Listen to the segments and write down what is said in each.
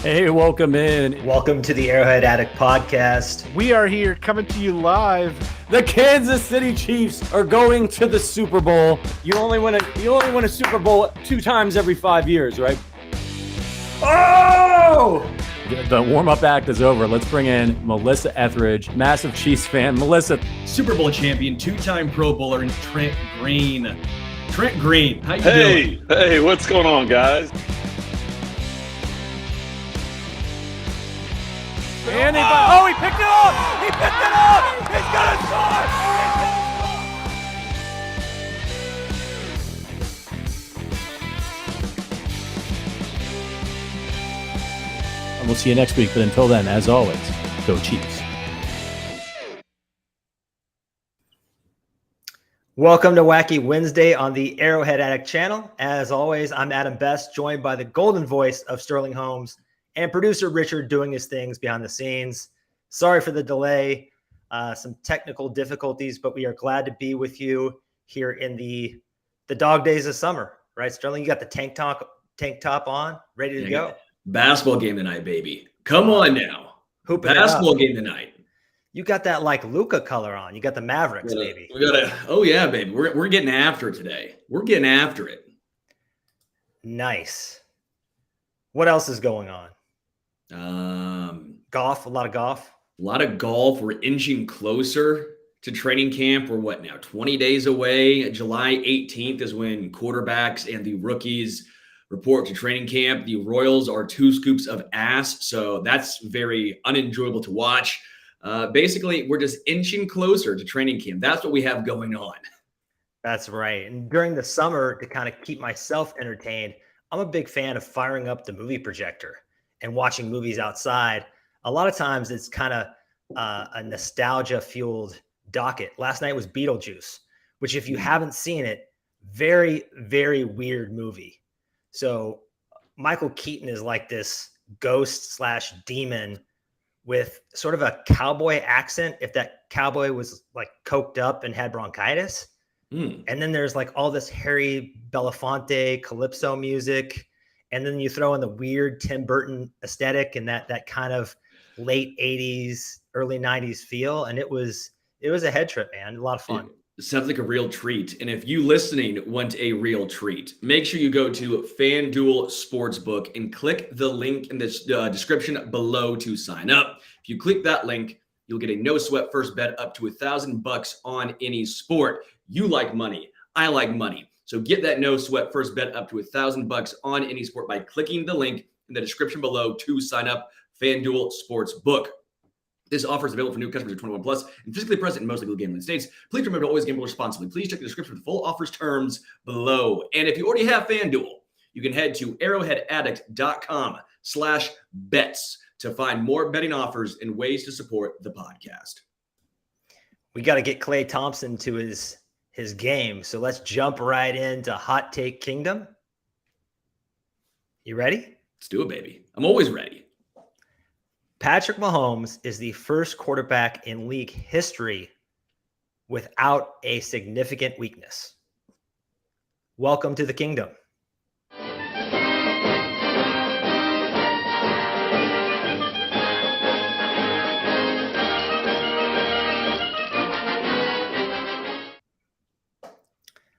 Hey, welcome in. Welcome to the Arrowhead Addict podcast. We are here coming to you live. The Kansas City Chiefs are going to the Super Bowl. You only win a Super Bowl 2 times every 5 years, right? Oh! The warm-up act is over. Let's bring in Melissa Etheridge, massive Chiefs fan. Melissa. Super Bowl champion, 2-time Pro Bowler, and Trent Green. Trent Green, how you doing? Hey, what's going on, guys? And he picked it up! He picked it up! He's gonna score! And we'll see you next week, but until then, as always, go Chiefs. Welcome to Wacky Wednesday on the Arrowhead Addict channel. As always, I'm Adam Best, joined by the golden voice of Sterling Holmes and producer Richard doing his things behind the scenes. Sorry for the delay, some technical difficulties, but we are glad to be with you here in the dog days of summer, right? Sterling, you got the tank top on, ready to go. Basketball game tonight, baby. Come on now. Basketball game tonight. You got that like Luka color on. You got the Mavericks, baby. Oh yeah, baby. We're getting after it today. We're getting after it. Nice. What else is going on? Golf, a lot of golf. A lot of golf. We're inching closer to training camp. We're what now? 20 days away. July 18th is when quarterbacks and the rookies report to training camp. The Royals are 2 scoops of ass, so that's very unenjoyable to watch. Basically, we're just inching closer to training camp. That's what we have going on. That's right. And during the summer, to kind of keep myself entertained, I'm a big fan of firing up the movie projector and watching movies outside. A lot of times it's kind of a nostalgia-fueled docket. Last night was Beetlejuice, which if you haven't seen it, very, very weird movie. So Michael Keaton is like this ghost/demon with sort of a cowboy accent, if that cowboy was like coked up and had bronchitis. And then there's like all this Harry Belafonte calypso music. And then you throw in the weird Tim Burton aesthetic and that kind of late 80s, early 90s feel. And it was a head trip, man. A lot of fun. It sounds like a real treat. And if you listening want a real treat, make sure you go to FanDuel Sportsbook and click the link in the description below to sign up. If you click that link, you'll get a no sweat first bet up to $1,000 on any sport. You like money. I like money. So get that no sweat first bet up to $1,000 on any sport by clicking the link in the description below to sign up. FanDuel Sportsbook. This offer is available for new customers of 21 plus and physically present in most legal gambling states. Please remember to always gamble responsibly. Please check the description for the full offers terms below. And if you already have FanDuel, you can head to arrowheadaddict.com/bets to find more betting offers and ways to support the podcast. We got to get Klay Thompson to his game. So let's jump right into Hot Take Kingdom. You ready? Let's do it, baby. I'm always ready. Patrick Mahomes is the first quarterback in league history without a significant weakness. Welcome to the kingdom.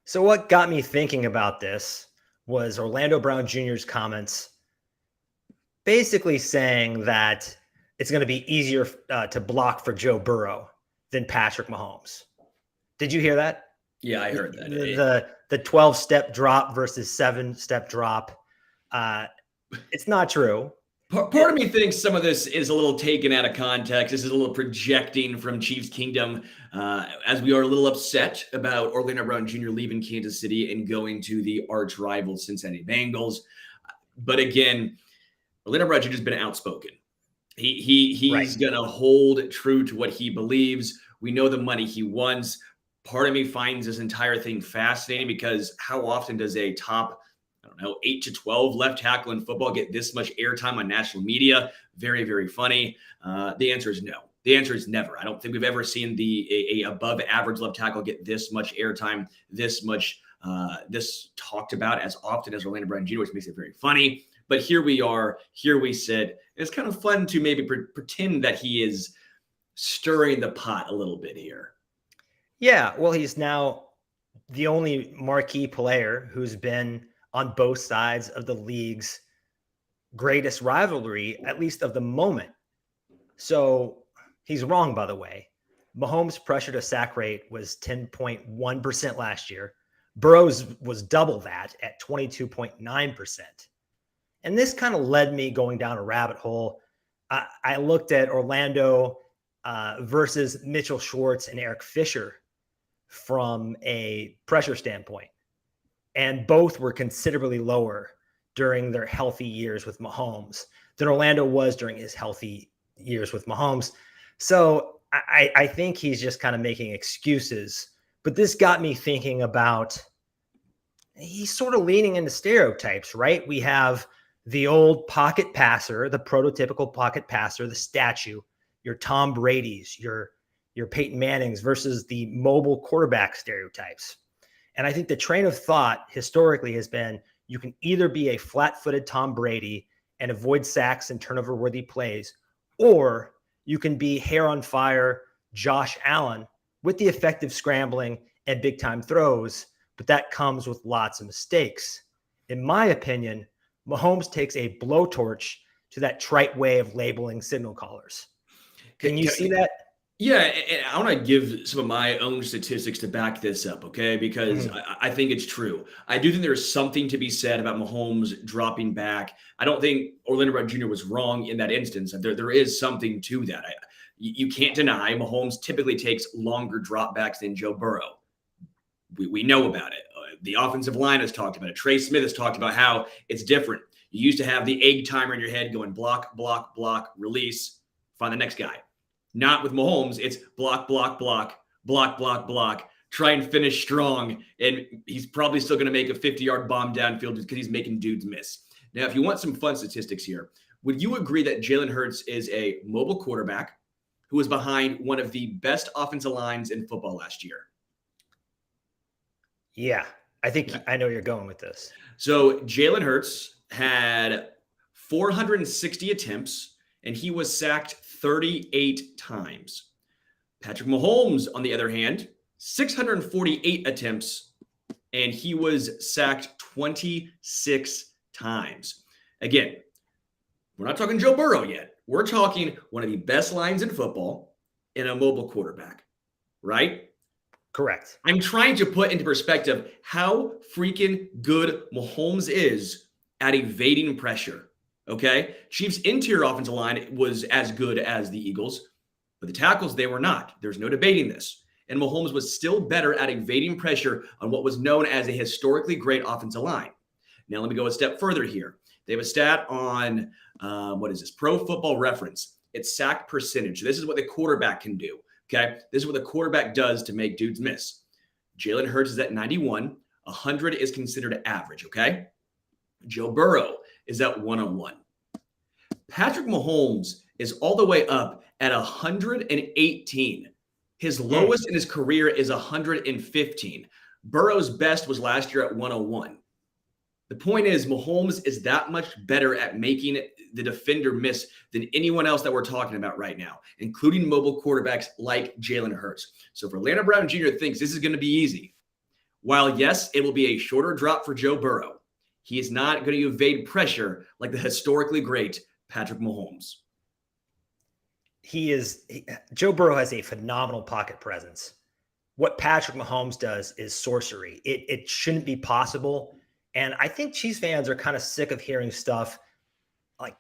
So what got me thinking about this was Orlando Brown Jr.'s comments basically saying that it's going to be easier to block for Joe Burrow than Patrick Mahomes. Did you hear that? Yeah, I heard that. The 12-step drop versus 7-step drop. It's not true. Part of me thinks some of this is a little taken out of context. This is a little projecting from Chiefs Kingdom, as we are a little upset about Orlando Brown Jr. leaving Kansas City and going to the arch rival Cincinnati Bengals. But again, Orlando Brown Jr. has been outspoken. He's right. Going to hold true to what he believes. We know the money he wants. Part of me finds this entire thing fascinating because how often does a top 8 to 12 left tackle in football get this much airtime on national media? Very, very funny. The answer is no. The answer is never. I don't think we've ever seen a above average left tackle get this much airtime, this talked about as often as Orlando Brown Jr., which makes it very funny. But here we are, here we sit. It's kind of fun to maybe pretend that he is stirring the pot a little bit here. Yeah, well, he's now the only marquee player who's been on both sides of the league's greatest rivalry, at least of the moment. So he's wrong, by the way. Mahomes' pressure to sack rate was 10.1% last year. Burrow's was double that at 22.9%. And this kind of led me going down a rabbit hole. I looked at Orlando versus Mitchell Schwartz and Eric Fisher from a pressure standpoint. And both were considerably lower during their healthy years with Mahomes than Orlando was during his healthy years with Mahomes. So I think he's just kind of making excuses. But this got me thinking about, he's sort of leaning into stereotypes, right? We have the old pocket passer, the prototypical pocket passer, the statue, your Tom Brady's, your Peyton Manning's versus the mobile quarterback stereotypes. And I think the train of thought historically has been, you can either be a flat-footed Tom Brady and avoid sacks and turnover-worthy plays, or you can be hair on fire Josh Allen with the effective scrambling and big-time throws, but that comes with lots of mistakes. In my opinion, Mahomes takes a blowtorch to that trite way of labeling signal callers. Can you see that? Yeah, and I want to give some of my own statistics to back this up, okay? Because I think it's true. I do think there's something to be said about Mahomes dropping back. I don't think Orlando Brown Jr. was wrong in that instance. There is something to that. You can't deny Mahomes typically takes longer dropbacks than Joe Burrow. We know about it. The offensive line has talked about it. Trey Smith has talked about how it's different. You used to have the egg timer in your head going block, block, block, release, find the next guy. Not with Mahomes. It's block, block, block, block, block, block, try and finish strong. And he's probably still going to make a 50-yard bomb downfield because he's making dudes miss. Now, if you want some fun statistics here, would you agree that Jalen Hurts is a mobile quarterback who was behind one of the best offensive lines in football last year? Yeah, I think I know where you're going with this. So Jalen Hurts had 460 attempts, and he was sacked 38 times. Patrick Mahomes, on the other hand, 648 attempts, and he was sacked 26 times. Again, we're not talking Joe Burrow yet. We're talking one of the best lines in football and a mobile quarterback, right? Correct. I'm trying to put into perspective how freaking good Mahomes is at evading pressure. Okay. Chiefs' interior offensive line was as good as the Eagles, but the tackles, they were not. There's no debating this. And Mahomes was still better at evading pressure on what was known as a historically great offensive line. Now, let me go a step further here. They have a stat on, Pro Football Reference. It's sack percentage. This is what the quarterback can do. Okay. This is what the quarterback does to make dudes miss. Jalen Hurts is at 91. 100 is considered average. Okay. Joe Burrow is at 101. Patrick Mahomes is all the way up at 118. His lowest in his career is 115. Burrow's best was last year at 101. The point is, Mahomes is that much better at making the defender miss than anyone else that we're talking about right now, including mobile quarterbacks like Jalen Hurts. So if Orlando Brown Jr. thinks this is going to be easy, while yes, it will be a shorter drop for Joe Burrow, he is not going to evade pressure like the historically great Patrick Mahomes. Joe Burrow has a phenomenal pocket presence. What Patrick Mahomes does is sorcery. It shouldn't be possible. And I think Chiefs fans are kind of sick of hearing stuff like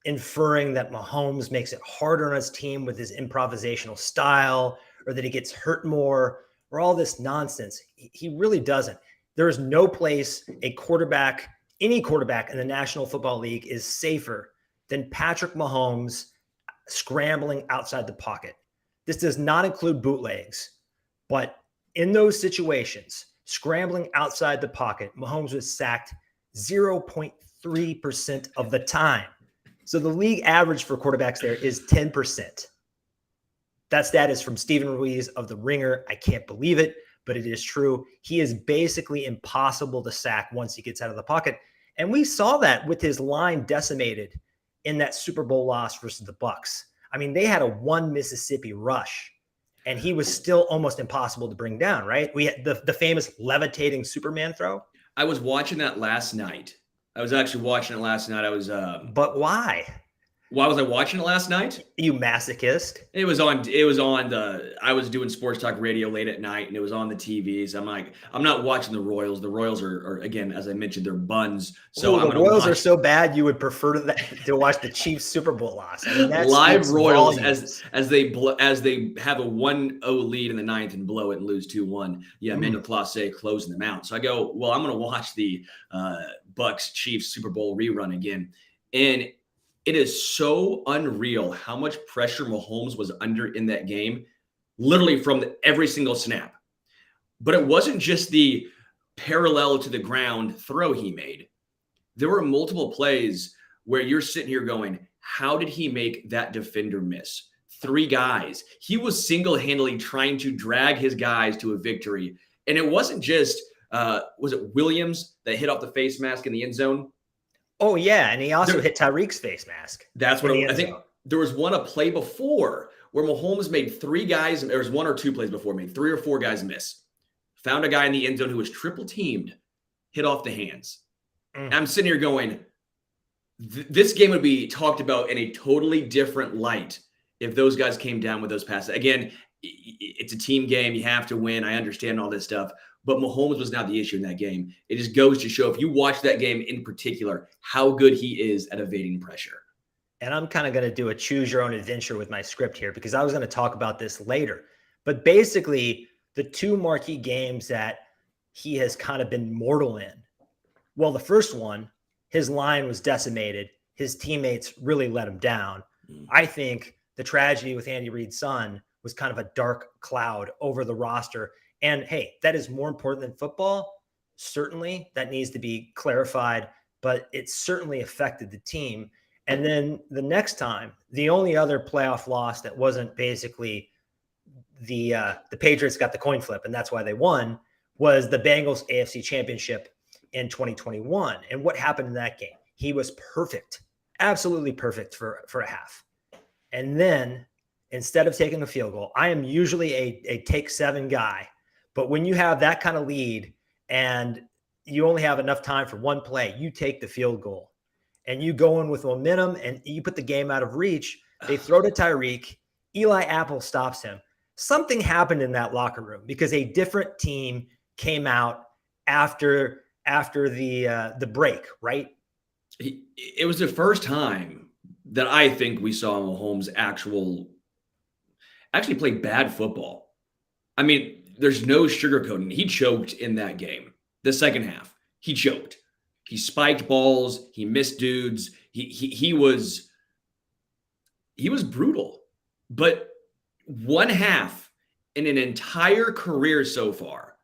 inferring that Mahomes makes it harder on his team with his improvisational style, or that he gets hurt more, or all this nonsense. He really doesn't. There is no place any quarterback in the National Football League is safer than Patrick Mahomes scrambling outside the pocket. This does not include bootlegs, but in those situations, scrambling outside the pocket, Mahomes was sacked 0.3% of the time. So the league average for quarterbacks there is 10%. That stat is from Stephen Ruiz of The Ringer. I can't believe it, but it is true. He is basically impossible to sack once he gets out of the pocket. And we saw that with his line decimated in that Super Bowl loss versus the Bucs. I mean, they had a one Mississippi rush, and he was still almost impossible to bring down, right? We had the famous levitating Superman throw. I was watching that last night. I was actually watching it last night. But why? Why was I watching it last night? You masochist. I was doing sports talk radio late at night, and it was on the TVs. I'm like, I'm not watching the Royals. The Royals are again, as I mentioned, they're buns. So the Royals are so bad you would prefer to watch the Chiefs Super Bowl loss. I mean, live Royals as they have a 1-0 lead in the ninth and blow it and lose 2-1. Yeah, Emmanuel Clase closing them out. So I go, well, I'm going to watch the Bucs Chiefs Super Bowl rerun again, and it is so unreal how much pressure Mahomes was under in that game, literally from every single snap. But it wasn't just the parallel to the ground throw he made. There were multiple plays where you're sitting here going, how did he make that defender miss? 3 guys. He was single-handedly trying to drag his guys to a victory. And it wasn't just, was it Williams that hit off the face mask in the end zone? Oh, yeah, and he also hit Tyreek's face mask. That's what I think. There was a play before where Mahomes made 3 guys. There was 1 or 2 plays before, made 3 or 4 guys miss. Found a guy in the end zone who was triple teamed, hit off the hands. I'm sitting here going, this game would be talked about in a totally different light if those guys came down with those passes. Again, it's a team game. You have to win. I understand all this stuff. But Mahomes was not the issue in that game. It just goes to show, if you watch that game in particular, how good he is at evading pressure. And I'm kind of going to do a choose your own adventure with my script here, because I was going to talk about this later. But basically, the 2 marquee games that he has kind of been mortal in. Well, the first one, his line was decimated. His teammates really let him down. I think the tragedy with Andy Reid's son was kind of a dark cloud over the roster. And hey, that is more important than football. Certainly, that needs to be clarified, but it certainly affected the team. And then the next time, the only other playoff loss that wasn't basically the Patriots got the coin flip, and that's why they won, was the Bengals AFC Championship in 2021. And what happened in that game? He was perfect, absolutely perfect for a half. And then instead of taking a field goal, I am usually a take 7 guy. But when you have that kind of lead and you only have enough time for 1 play, you take the field goal and you go in with momentum and you put the game out of reach. They throw to Tyreek. Eli Apple stops him. Something happened in that locker room because a different team came out after the break, right? It was the first time that I think we saw Mahomes actually play bad football. I mean, there's no sugarcoating. He choked in that game. The second half, he choked. He spiked balls. He missed dudes. He was brutal. But 1 half in an entire career so far,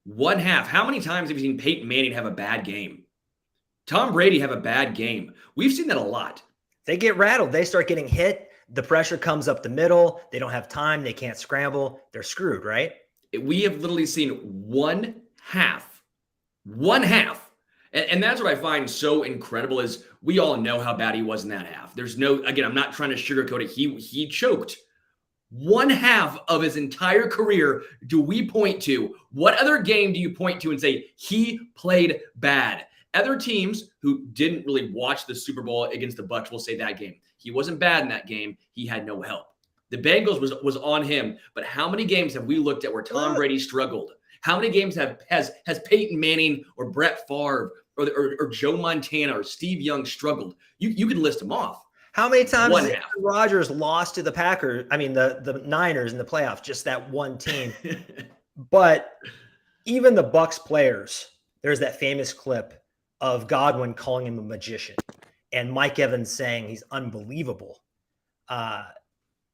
1 half. How many times have you seen Peyton Manning have a bad game? Tom Brady have a bad game? We've seen that a lot. They get rattled. They start getting hit. The pressure comes up the middle. They don't have time. They can't scramble. They're screwed, right? We have literally seen 1 half. 1 half. And that's what I find so incredible is we all know how bad he was in that half. There's no, again, I'm not trying to sugarcoat it. He choked. 1 half of his entire career do we point to? What other game do you point to and say he played bad? Other teams who didn't really watch the Super Bowl against the Bucs will say that game. He wasn't bad in that game. He had no help. The Bengals was on him. But how many games have we looked at where Tom Brady struggled? How many games has Peyton Manning or Brett Favre or Joe Montana or Steve Young struggled? You can list them off. How many times has Aaron Rodgers lost to the Packers? I mean, the Niners in the playoffs, just that one team. But even the Bucs players, there's that famous clip of Godwin calling him a magician and Mike Evans saying he's unbelievable.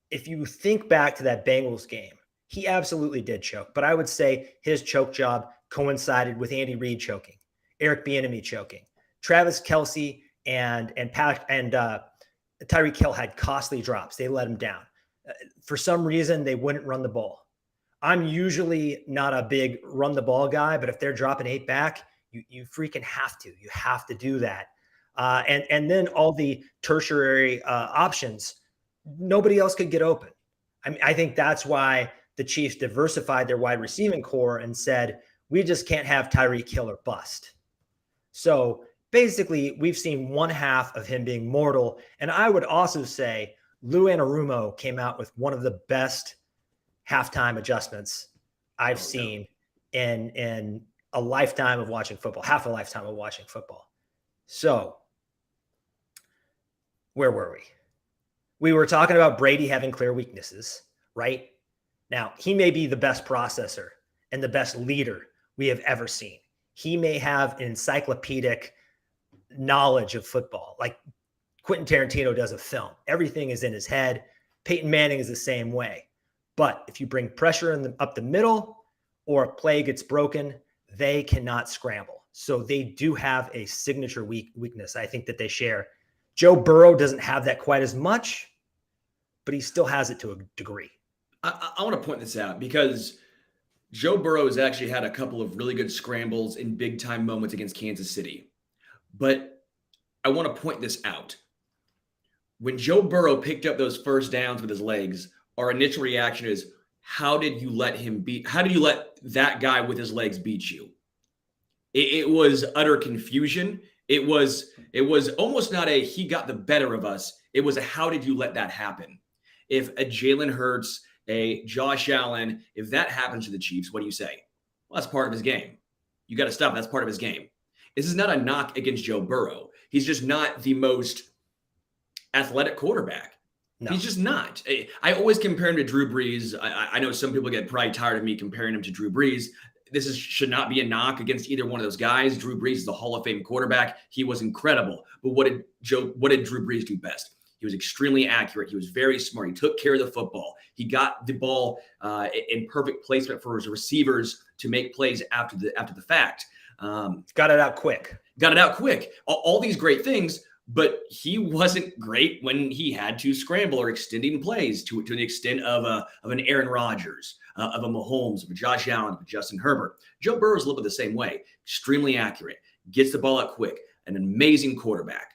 If you think back to that Bengals game, he absolutely did choke. But I would say his choke job coincided with Andy Reid choking, Eric Bieniemy choking, Travis Kelce and Tyreek Hill had costly drops. They let him down. For some reason, they wouldn't run the ball. I'm usually not a big run the ball guy, but if they're dropping 8 back, You freaking have to. You have to do that. And then all the tertiary options, nobody else could get open. I mean, I think that's why the Chiefs diversified their wide receiving core and said, we just can't have Tyreek Hill or bust. So basically, we've seen one half of him being mortal. And I would also say Lou Anarumo came out with one of the best halftime adjustments I've seen in a lifetime of watching football, half a lifetime of watching football. So where were we? We were talking about Brady having clear weaknesses, right? Now, he may be the best processor and the best leader we have ever seen. He may have an encyclopedic knowledge of football, like Quentin Tarantino does of film. Everything is in his head. Peyton Manning is the same way. But if you bring pressure up the middle or a play gets broken, they cannot scramble. So they do have a signature weakness, I think, that they share. Joe Burrow doesn't have that quite as much, but he still has it to a degree. I want to point this out because Joe Burrow has actually had a couple of really good scrambles in big-time moments against Kansas City. But I want to point this out. When Joe Burrow picked up those first downs with his legs, our initial reaction is, how did you let that guy with his legs beat you? It was utter confusion. It was almost not a he got the better of us. It was a how did you let that happen? If a Jalen Hurts, a Josh Allen, if that happens to the Chiefs, what do you say? Well, that's part of his game. You got to stop. That's part of his game. This is not a knock against Joe Burrow. He's just not the most athletic quarterback. No. He's just not. I always compare him to Drew Brees. I know some people get probably tired of me comparing him to Drew Brees. This should not be a knock against either one of those guys. Drew Brees is the Hall of Fame quarterback. He was incredible. But what did Drew Brees do best? He was extremely accurate. He was very smart. He took care of the football. He got the ball in perfect placement for his receivers to make plays after the fact. Got it out quick. All these great things, but he wasn't great when he had to scramble or extending plays to an extent of an Aaron Rodgers, of a Mahomes, of a Josh Allen, of a Justin Herbert. Joe Burrow is a little bit the same way. Extremely accurate. Gets the ball out quick. An amazing quarterback.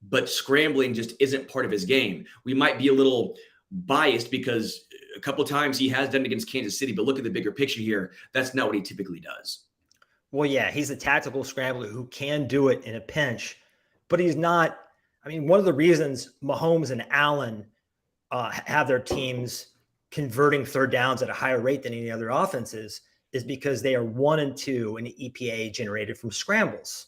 But scrambling just isn't part of his game. We might be a little biased because a couple of times he has done it against Kansas City, but look at the bigger picture here. That's not what he typically does. Well, yeah, he's a tactical scrambler who can do it in a pinch, but he's not. I mean, one of the reasons Mahomes and Allen have their teams converting third downs at a higher rate than any other offenses is because they are 1 and 2 in EPA generated from scrambles.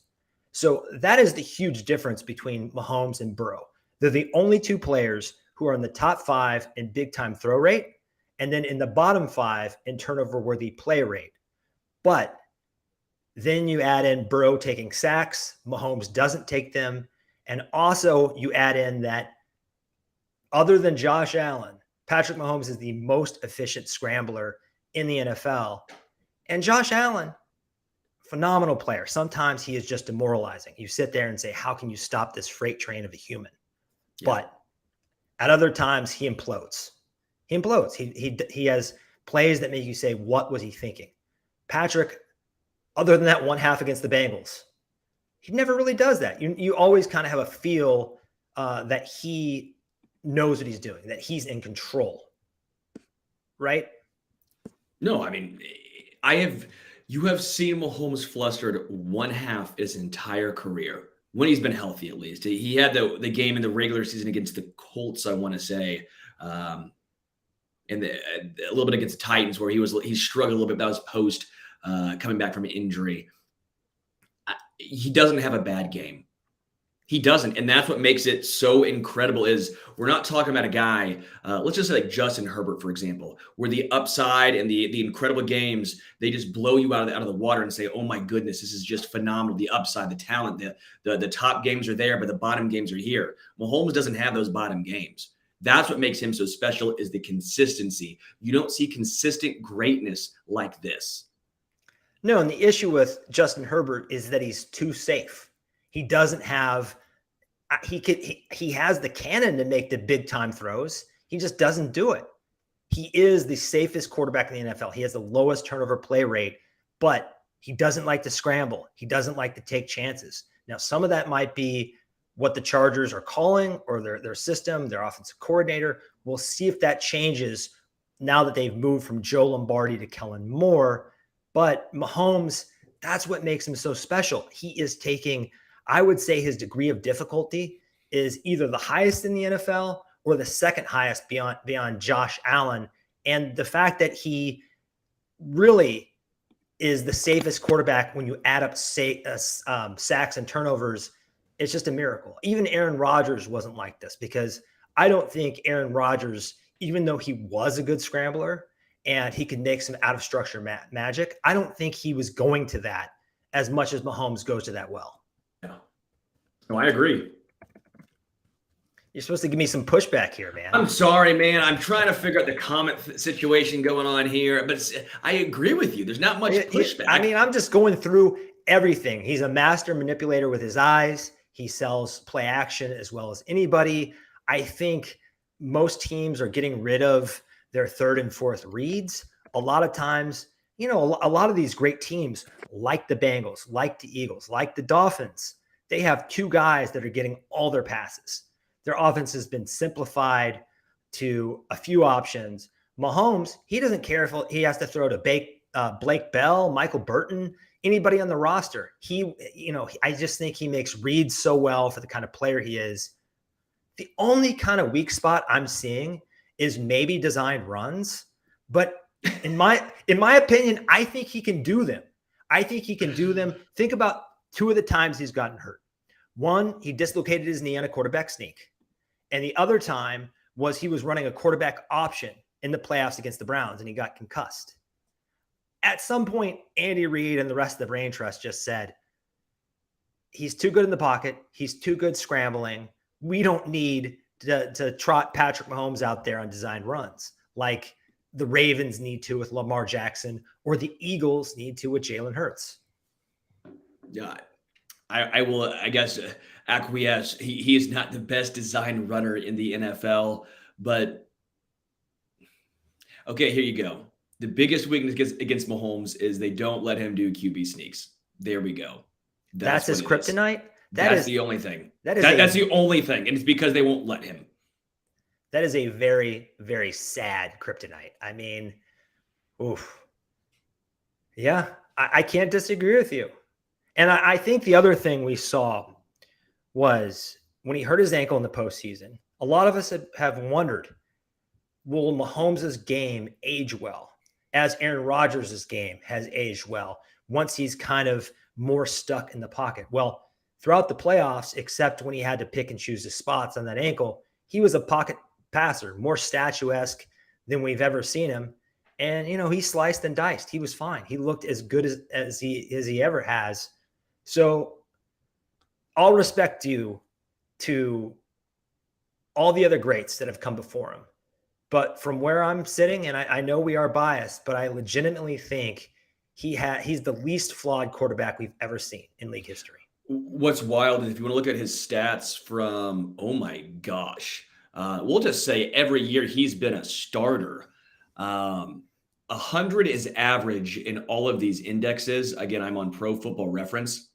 So that is the huge difference between Mahomes and Burrow. They're the only two players who are in the top 5 in big time throw rate, and then in the bottom 5 in turnover worthy play rate. But then you add in Burrow taking sacks, Mahomes doesn't take them. And also you add in that other than Josh Allen, Patrick Mahomes is the most efficient scrambler in the NFL. And Josh Allen, phenomenal player. Sometimes he is just demoralizing. You sit there and say, how can you stop this freight train of a human? Yeah. But at other times he implodes. He has plays that make you say, what was he thinking? Patrick, other than that one half against the Bengals, he never really does that. You always kind of have a feel that he knows what he's doing, that he's in control. Right? No, I mean, you have seen Mahomes flustered one half his entire career, when he's been healthy at least. He had the game in the regular season against the Colts, I want to say, and a little bit against the Titans where he struggled a little bit. That was post coming back from an injury. He doesn't have a bad game. He doesn't. And that's what makes it so incredible is we're not talking about a guy, let's just say like Justin Herbert, for example, where the upside and the incredible games, they just blow you out of the water and say, oh my goodness, this is just phenomenal. The upside, the talent, the top games are there, but the bottom games are here. Mahomes doesn't have those bottom games. That's what makes him so special is the consistency. You don't see consistent greatness like this. No, and the issue with Justin Herbert is that he's too safe. He doesn't have he has the cannon to make the big time throws. He just doesn't do it. He is the safest quarterback in the NFL. He has the lowest turnover play rate, but He doesn't like to scramble. He doesn't like to take chances. Now, some of that might be what the Chargers are calling or their system, their offensive coordinator. We'll see if that changes now that they've moved from Joe Lombardi to Kellen Moore. But Mahomes, that's what makes him so special. He is taking, I would say his degree of difficulty is either the highest in the NFL or the second highest beyond Josh Allen. And the fact that he really is the safest quarterback when you add up sacks and turnovers, it's just a miracle. Even Aaron Rodgers wasn't like this, because I don't think Aaron Rodgers, even though he was a good scrambler and he could make some out of structure magic, I don't think he was going to that as much as Mahomes goes to that well. Yeah. No, I agree. You're supposed to give me some pushback here, man. I'm sorry, man. I'm trying to figure out the comment situation going on here, but I agree with you. There's not much pushback. I mean, I'm just going through everything. He's a master manipulator with his eyes. He sells play action as well as anybody. I think most teams are getting rid of their third and fourth reads. A lot of times, a lot of these great teams, like the Bengals, like the Eagles, like the Dolphins, they have two guys that are getting all their passes. Their offense has been simplified to a few options. Mahomes, he doesn't care if he has to throw to Blake Bell, Michael Burton, anybody on the roster. I just think he makes reads so well for the kind of player he is. The only kind of weak spot I'm seeing is maybe designed runs, but in my opinion, I think he can do them. Think about two of the times he's gotten hurt. One, he dislocated his knee on a quarterback sneak. And the other time was he was running a quarterback option in the playoffs against the Browns, and he got concussed. At some point, Andy Reid and the rest of the brain trust just said, he's too good in the pocket. He's too good scrambling. We don't need to trot Patrick Mahomes out there on designed runs like the Ravens need to with Lamar Jackson or the Eagles need to with Jalen Hurts. Yeah, I will, I guess, acquiesce. He is not the best design runner in the NFL, but okay, here you go. The biggest weakness against Mahomes is they don't let him do QB sneaks. There we go. That's his kryptonite? That's the only thing. That's the only thing, and it's because they won't let him. That is a very, very sad kryptonite. I mean, oof. Yeah, I can't disagree with you. And I think the other thing we saw was when he hurt his ankle in the postseason, a lot of us have wondered, will Mahomes' game age well as Aaron Rodgers' game has aged well once he's kind of more stuck in the pocket? Well, throughout the playoffs, except when he had to pick and choose his spots on that ankle, he was a pocket passer, more statuesque than we've ever seen him. And, he sliced and diced. He was fine. He looked as good as he ever has. So all respect due to all the other greats that have come before him. But from where I'm sitting, and I know we are biased, but I legitimately think he's the least flawed quarterback we've ever seen in league history. What's wild is if you want to look at his stats from, oh my gosh, we'll just say every year he's been a starter. 100 is average in all of these indexes. Again, I'm on Pro Football Reference.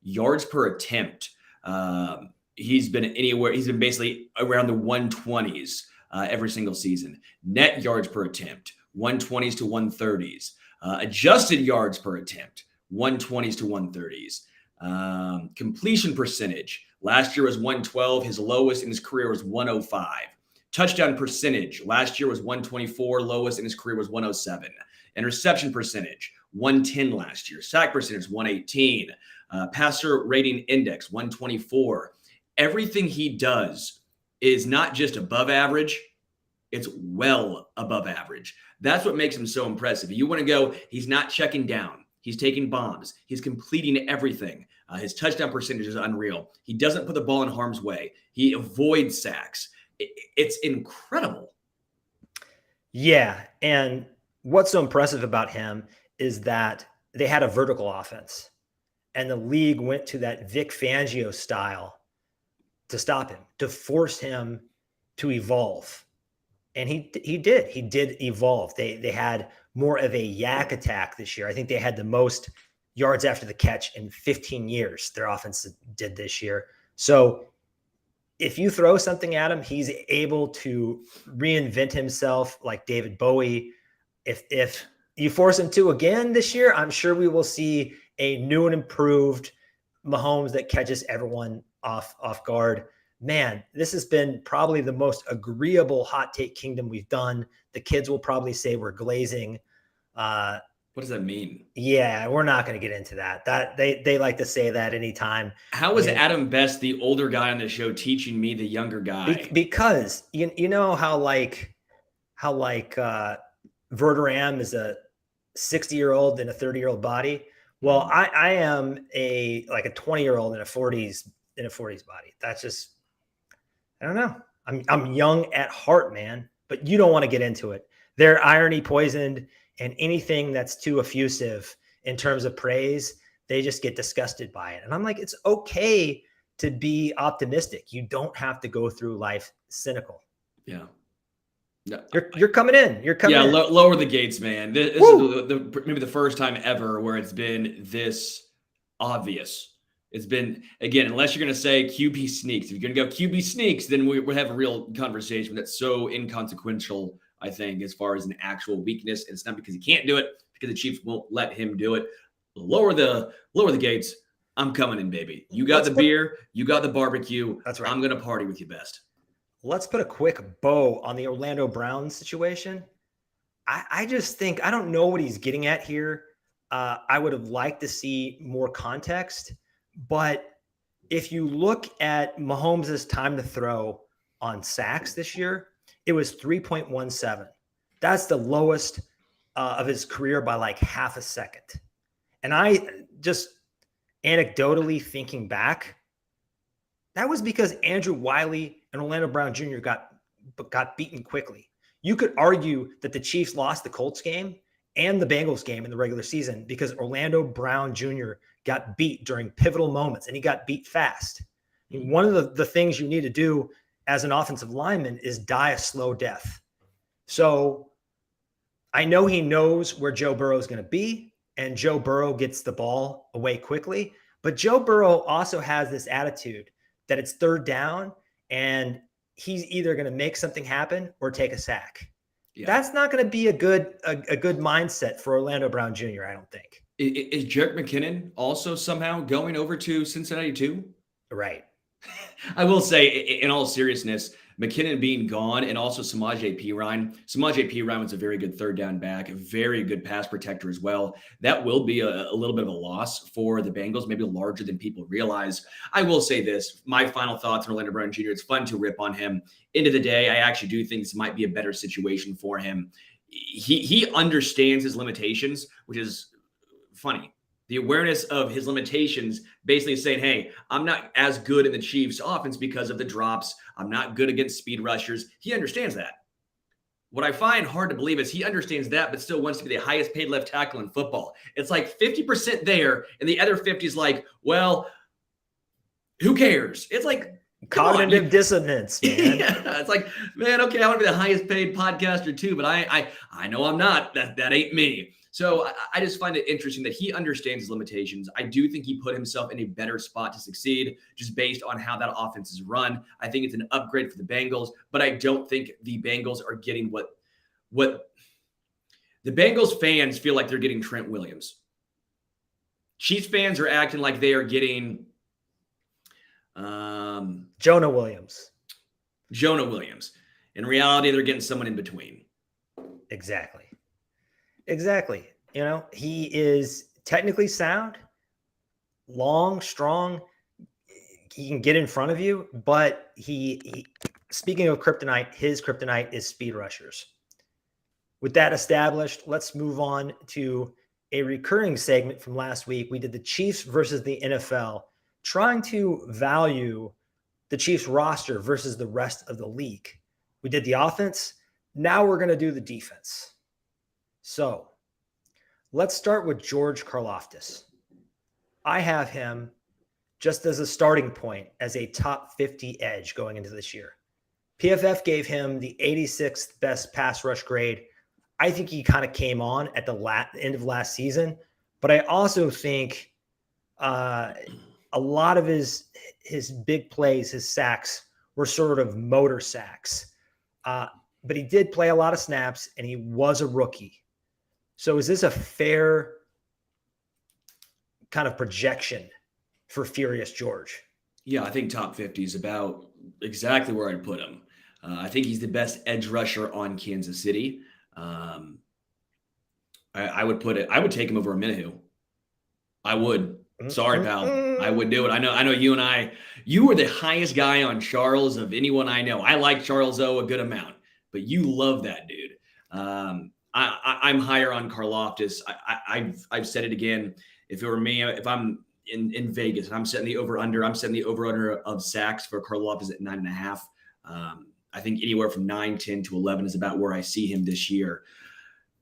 Yards per attempt. He's been basically around the 120s every single season. Net yards per attempt, 120s to 130s. Adjusted yards per attempt, 120s to 130s. Completion percentage. Last year was 112. His lowest in his career was 105. Touchdown percentage. Last year was 124. Lowest in his career was 107. Interception percentage, 110 last year. Sack percentage, 118. Passer rating index, 124. Everything he does is not just above average. It's well above average. That's what makes him so impressive. You want to go, he's not checking down. He's taking bombs. He's completing everything. His touchdown percentage is unreal. He doesn't put the ball in harm's way. He avoids sacks. It's incredible. Yeah. And what's so impressive about him is that they had a vertical offense and the league went to that Vic Fangio style to stop him, to force him to evolve. And he did evolve. They had more of a yak attack this year. I think they had the most yards after the catch in 15 years their offense did this year. So if you throw something at him, he's able to reinvent himself like David Bowie. If you force him to again this year, I'm sure we will see a new and improved Mahomes that catches everyone off guard. Man, this has been probably the most agreeable hot take kingdom we've done. The kids will probably say we're glazing. What does that mean? Yeah, we're not going to get into that. That they like to say that anytime. How is Adam Best, the older guy on the show, teaching me, the younger guy? Because you know how Verderame is a 60-year-old in a 30-year-old body. Well, I am a 20-year-old in a 40s body. That's just, I don't know. I'm young at heart, man, but you don't want to get into it. They're irony poisoned, and anything that's too effusive in terms of praise, they just get disgusted by it. And I'm like, it's okay to be optimistic. You don't have to go through life cynical. Yeah. No, you're coming in. You're coming in. Lower the gates, man. This is maybe the first time ever where it's been this obvious. It's been, again, unless you're going to say QB sneaks. If you're going to go QB sneaks, then we'll have a real conversation that's so inconsequential, I think, as far as an actual weakness. And it's not because he can't do it, because the Chiefs won't let him do it. Lower the gates. I'm coming in, baby. You got beer. You got the barbecue. That's right. I'm going to party with you best. Let's put a quick bow on the Orlando Browns situation. I just think, I don't know what he's getting at here. I would have liked to see more context. But if you look at Mahomes' time to throw on sacks this year, it was 3.17. That's the lowest of his career by like half a second. And I just anecdotally thinking back, that was because Andrew Wiley and Orlando Brown Jr. got beaten quickly. You could argue that the Chiefs lost the Colts game and the Bengals game in the regular season because Orlando Brown Jr. got beat during pivotal moments, and he got beat fast. And one of the things you need to do as an offensive lineman is die a slow death. So I know he knows where Joe Burrow is going to be, and Joe Burrow gets the ball away quickly. But Joe Burrow also has this attitude that it's third down, and he's either going to make something happen or take a sack. Yeah. That's not going to be a good mindset for Orlando Brown Jr., I don't think. Is Jerick McKinnon also somehow going over to Cincinnati too? Right. I will say, in all seriousness, McKinnon being gone, and also Samaje Perine. Samaje Perine was a very good third down back, a very good pass protector as well. That will be a little bit of a loss for the Bengals, maybe larger than people realize. I will say this, my final thoughts on Orlando Brown Jr., it's fun to rip on him. End of the day, I actually do think this might be a better situation for him. He understands his limitations, which is funny. The awareness of his limitations, basically saying, hey, I'm not as good in the Chiefs offense because of the drops. I'm not good against speed rushers. He understands that. What I find hard to believe is he understands that, but still wants to be the highest paid left tackle in football. It's like 50% there, and the other 50 is like, well, who cares? It's like cognitive dissonance, man. Yeah, it's like, man, okay, I want to be the highest paid podcaster too, but I know I'm not. That ain't me. So I just find it interesting that he understands his limitations. I do think he put himself in a better spot to succeed just based on how that offense is run. I think it's an upgrade for the Bengals, but I don't think the Bengals are getting what the Bengals fans feel like they're getting Trent Williams. Chiefs fans are acting like they are getting Jonah Williams. In reality, they're getting someone in between. Exactly. You know, he is technically sound, long, strong. He can get in front of you, but he speaking of kryptonite, his kryptonite is speed rushers. With that established, let's move on to a recurring segment from last week. We did the Chiefs versus the NFL, trying to value the Chiefs roster versus the rest of the league. We did the offense. Now we're going to do the defense. So let's start with George Karlaftis. I have him just as a starting point as a top 50 edge going into this year. PFF gave him the 86th best pass rush grade. I think he kind of came on at the end of last season, but I also think a lot of his big plays, his sacks, were sort of motor sacks. But he did play a lot of snaps, and he was a rookie. So is this a fair kind of projection for Furious George? Yeah, I think top 50 is about exactly where I'd put him. I think he's the best edge rusher on Kansas City. I would take him over Omenihu. I would. Sorry, pal. I would do it. I know you were the highest guy on Charles of anyone I know. I like Charles O a good amount, but you love that dude. I'm higher on Karlaftis. I've said it again. If it were me, if I'm in Vegas and I'm setting the over-under, I'm setting the over-under of sacks for Karlaftis at 9.5. I think anywhere from 9, 10 to 11 is about where I see him this year.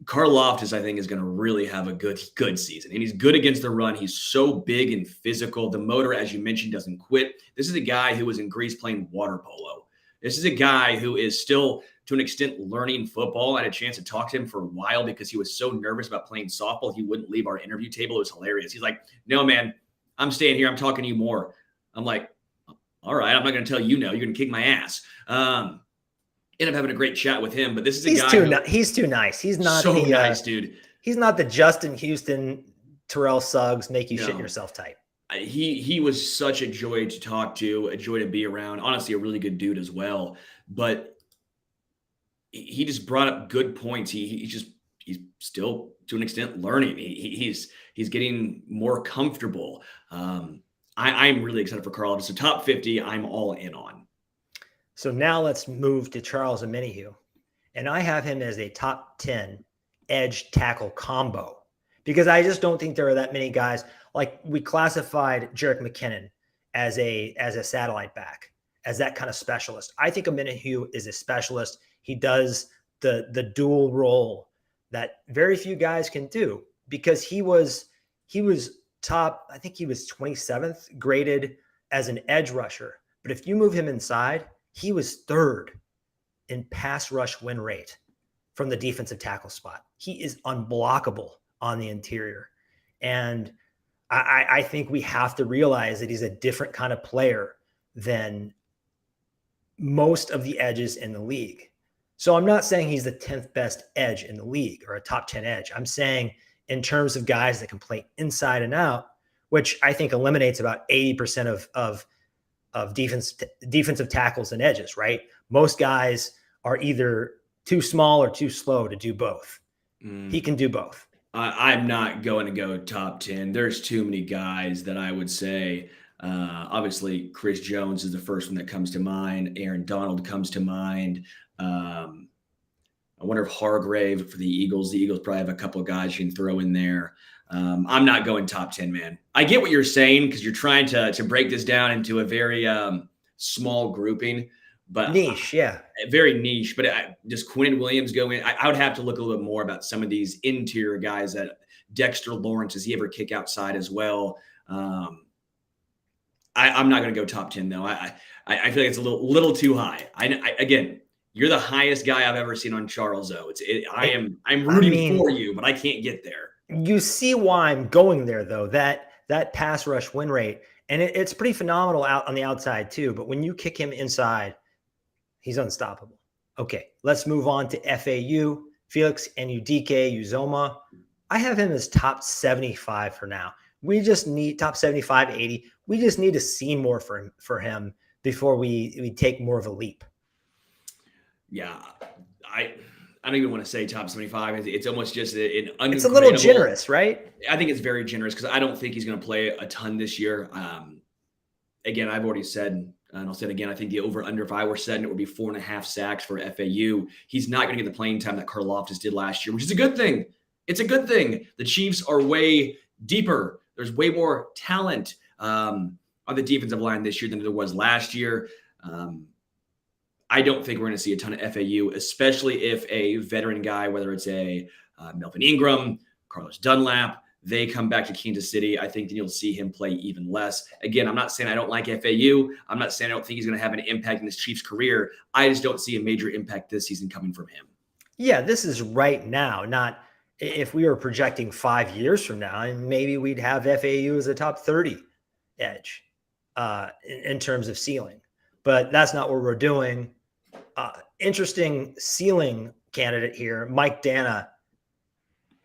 Karlaftis, I think, is going to really have a good season. And he's good against the run. He's so big and physical. The motor, as you mentioned, doesn't quit. This is a guy who was in Greece playing water polo. This is a guy who is still, to an extent, learning football. I had a chance to talk to him for a while because he was so nervous about playing softball. He wouldn't leave our interview table. It was hilarious. He's like, no, man, I'm staying here. I'm talking to you more. I'm like, all right, I'm not going to tell you no. You're going to kick my ass. End up having a great chat with him, but this is a guy he's too nice. He's not so nice, dude. He's not the Justin Houston, Terrell Suggs, make you shit yourself type. He was such a joy to talk to, a joy to be around. Honestly, a really good dude as well. But he just brought up good points. He's still, to an extent, learning. He's getting more comfortable. I'm really excited for Karlaftis. So top 50, I'm all in on. So now let's move to Charles Omenihu. And I have him as a top 10 edge tackle combo because I just don't think there are that many guys. Like we classified Jerick McKinnon as a satellite back, as that kind of specialist. I think Omenihu is a specialist. He does the dual role that very few guys can do because he was top, I think he was 27th graded as an edge rusher. But if you move him inside, he was third in pass rush win rate from the defensive tackle spot. He is unblockable on the interior. And I think we have to realize that he's a different kind of player than most of the edges in the league. So I'm not saying he's the 10th best edge in the league or a top 10 edge. I'm saying in terms of guys that can play inside and out, which I think eliminates about 80% of defensive tackles and edges, right? Most guys are either too small or too slow to do both. He can do both. I'm not going to go top 10. There's too many guys that I would say. Obviously, Chris Jones is the first one that comes to mind. Aaron Donald comes to mind. I wonder if Hargrave for the Eagles probably have a couple of guys you can throw in there. I'm not going top 10, man. I get what you're saying because you're trying to break this down into a very small grouping, but niche, very niche. But does Quinnen Williams go in? I would have to look a little bit more about some of these interior guys. That Dexter Lawrence, does he ever kick outside as well? I'm not going to go top 10 though. I feel like it's a little too high. Again, you're the highest guy I've ever seen on Charles O. I'm rooting for you, but I can't get there. You see why I'm going there, though, that pass rush win rate. And it's pretty phenomenal out on the outside, too. But when you kick him inside, he's unstoppable. Okay, let's move on to FAU, Felix Anudike-Uzomah. I have him as top 75 for now. We just need top 75, 80. We just need to see more for him before we take more of a leap. Yeah, I don't even want to say top 75. It's almost just an it's a little generous, right? I think it's very generous because I don't think he's going to play a ton this year. Again, I've already said, and I'll say it again, I think the over-under, if I were setting it, would be 4.5 sacks for FAU. He's not going to get the playing time that Karlaftis did last year, which is a good thing. It's a good thing. The Chiefs are way deeper. There's way more talent on the defensive line this year than there was last year. I don't think we're going to see a ton of FAU, especially if a veteran guy, whether it's a Melvin Ingram, Carlos Dunlap, they come back to Kansas City. I think then you'll see him play even less. Again, I'm not saying I don't like FAU. I'm not saying I don't think he's going to have an impact in his Chiefs career. I just don't see a major impact this season coming from him. Yeah, this is right now, not if we were projecting 5 years from now, and maybe we'd have FAU as a top 30 edge in terms of ceiling. But that's not what we're doing. Interesting ceiling candidate here, Mike Danna.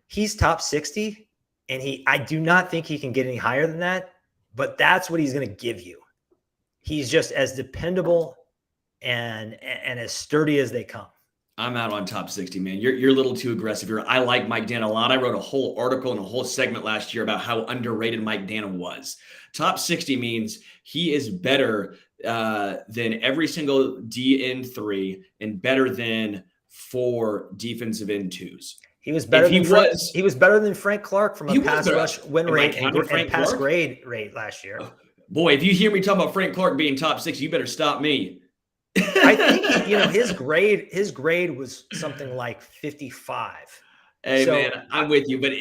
He's top 60, and I do not think he can get any higher than that, but that's what he's going to give you. He's just as dependable and as sturdy as they come. I'm out on top 60, man. You're a little too aggressive here. I like Mike Danna a lot. I wrote a whole article and a whole segment last year about how underrated Mike Danna was. Top 60 means he is better than every single DN3 and better than 4 defensive end twos. He was better he was better than Frank Clark from a pass rush win rate and pass grade rate last year. Boy, if you hear me talking about Frank Clark being top 60, you better stop me. I think his grade was something like 55. Hey, man, I'm with you, but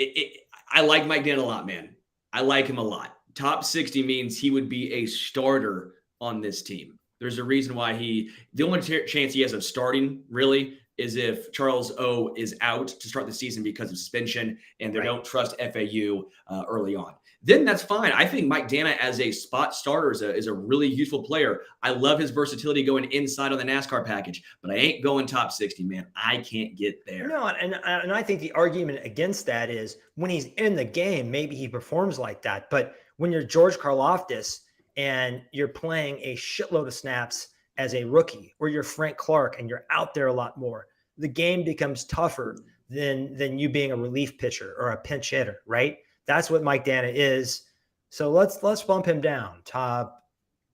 I like Mike Danna a lot, man. I like him a lot. Top 60 means he would be a starter on this team. There's a reason why the only chance he has of starting really is if Charles O is out to start the season because of suspension and they don't trust FAU early on. Then that's fine. I think Mike Danna as a spot starter is a really useful player. I love his versatility going inside on the NASCAR package, but I ain't going top 60, man. I can't get there. No, and I think the argument against that is when he's in the game, maybe he performs like that. But when you're George Karlaftis and you're playing a shitload of snaps as a rookie, or you're Frank Clark and you're out there a lot more, the game becomes tougher than you being a relief pitcher or a pinch hitter, right? That's what Mike Danna is. So let's bump him down. Top